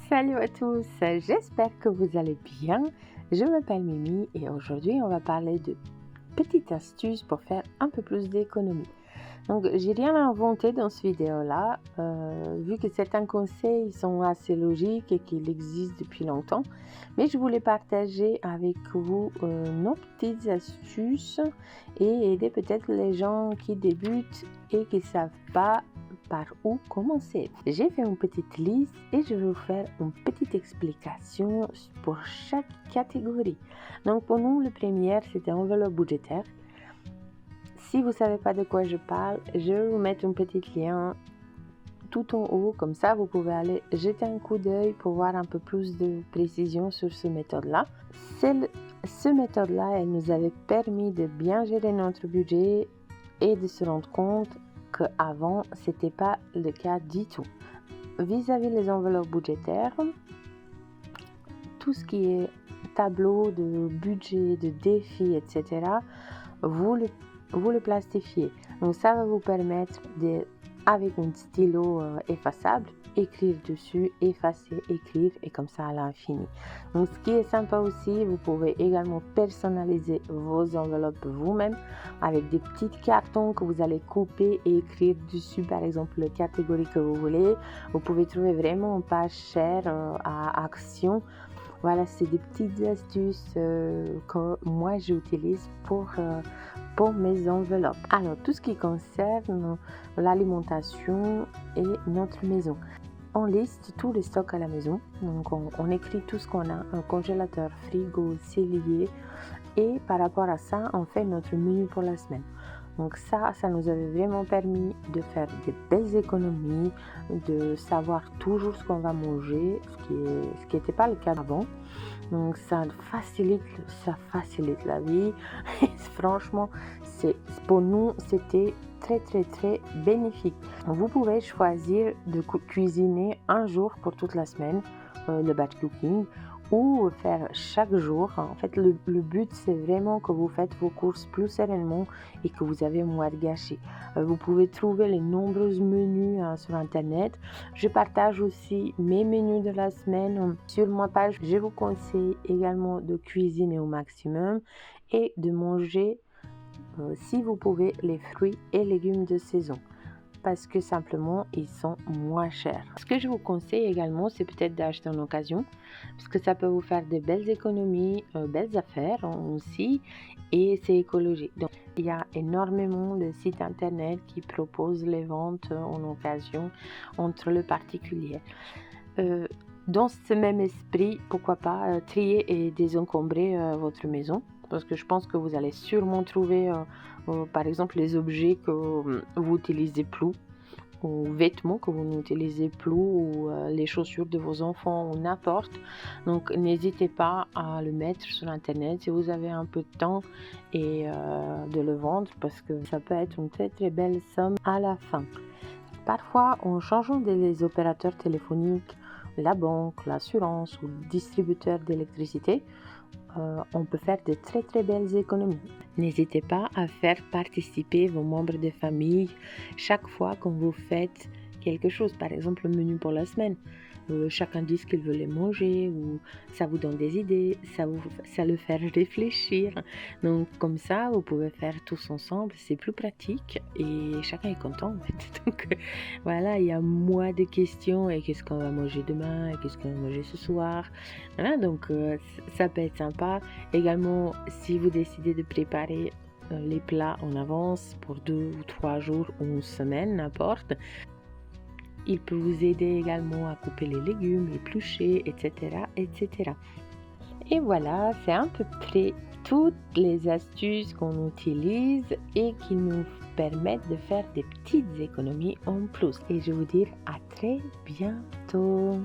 Salut à tous, j'espère que vous allez bien. Je m'appelle Mimi et aujourd'hui on va parler de petites astuces pour faire un peu plus d'économie. Donc j'ai rien inventé dans cette vidéo-là, vu que certains conseils sont assez logiques et qu'ils existent depuis longtemps. Mais je voulais partager avec vous nos petites astuces et aider peut-être les gens qui débutent et qui ne savent pas par où commencer. J'ai fait une petite liste et je vais vous faire une petite explication pour chaque catégorie. Donc pour nous, le premier, c'était enveloppe budgétaire. Si vous ne savez pas de quoi je parle, je vais vous mettre un petit lien tout en haut, comme ça vous pouvez aller jeter un coup d'œil pour voir un peu plus de précision sur cette méthode-là. Cette méthode-là, elle nous avait permis de bien gérer notre budget et de se rendre compte qu'avant, ce n'était pas le cas du tout. Vis-à-vis les enveloppes budgétaires, tout ce qui est tableau de budget, de défis, etc., vous le plastifiez. Donc ça va vous permettre avec un stylo effaçable, écrire dessus, effacer, écrire et comme ça à l'infini. Donc ce qui est sympa aussi, vous pouvez également personnaliser vos enveloppes vous-même avec des petits cartons que vous allez couper et écrire dessus par exemple la catégorie que vous voulez. Vous pouvez trouver vraiment pas cher à Action. Voilà, c'est des petites astuces que moi j'utilise pour mes enveloppes. Alors, tout ce qui concerne l'alimentation et notre maison. On liste tous les stocks à la maison. Donc, on écrit tout ce qu'on a, un congélateur, frigo, cellier. Et par rapport à ça, on fait notre menu pour la semaine. Donc ça nous avait vraiment permis de faire des belles économies, de savoir toujours ce qu'on va manger, ce qui n'était pas le cas avant. Donc ça facilite la vie. Et franchement, pour nous, c'était très bénéfique. Vous pouvez choisir de cuisiner un jour pour toute la semaine, le batch cooking, ou faire chaque jour. En fait, le but, c'est vraiment que vous faites vos courses plus sereinement et que vous avez moins de gâchis. Vous pouvez trouver les nombreux menus sur Internet. Je partage aussi mes menus de la semaine sur ma page. Je vous conseille également de cuisiner au maximum et de manger, si vous pouvez, les fruits et légumes de saison, parce que simplement ils sont moins chers. Ce que je vous conseille également, c'est peut-être d'acheter en occasion, parce que ça peut vous faire de belles économies, belles affaires aussi, et c'est écologique. Donc il y a énormément de sites internet qui proposent les ventes en occasion entre le particulier. Dans ce même esprit, pourquoi pas trier et désencombrer votre maison, parce que je pense que vous allez sûrement trouver par exemple les objets que vous n'utilisez plus, ou vêtements que vous n'utilisez plus, ou les chaussures de vos enfants, ou n'importe. Donc n'hésitez pas à le mettre sur internet si vous avez un peu de temps et de le vendre, parce que ça peut être une très belle somme à la fin. Parfois, en changeant les opérateurs téléphoniques, la banque, l'assurance ou le distributeur d'électricité, on peut faire de très belles économies. N'hésitez pas à faire participer vos membres de famille chaque fois que vous faites quelque chose, par exemple le menu pour la semaine. Chacun dit ce qu'il veut les manger, ou ça vous donne des idées, ça le fait réfléchir. Donc comme ça, vous pouvez faire tous ensemble, c'est plus pratique et chacun est content en fait. Donc voilà, il y a moins de questions, et qu'est-ce qu'on va manger demain, et qu'est-ce qu'on va manger ce soir. Voilà, donc ça peut être sympa. Également, si vous décidez de préparer les plats en avance pour 2 ou 3 jours ou une semaine, n'importe, il peut vous aider également à couper les légumes, éplucher, etc. Et voilà, c'est à peu près toutes les astuces qu'on utilise et qui nous permettent de faire des petites économies en plus. Et je vous dis à très bientôt.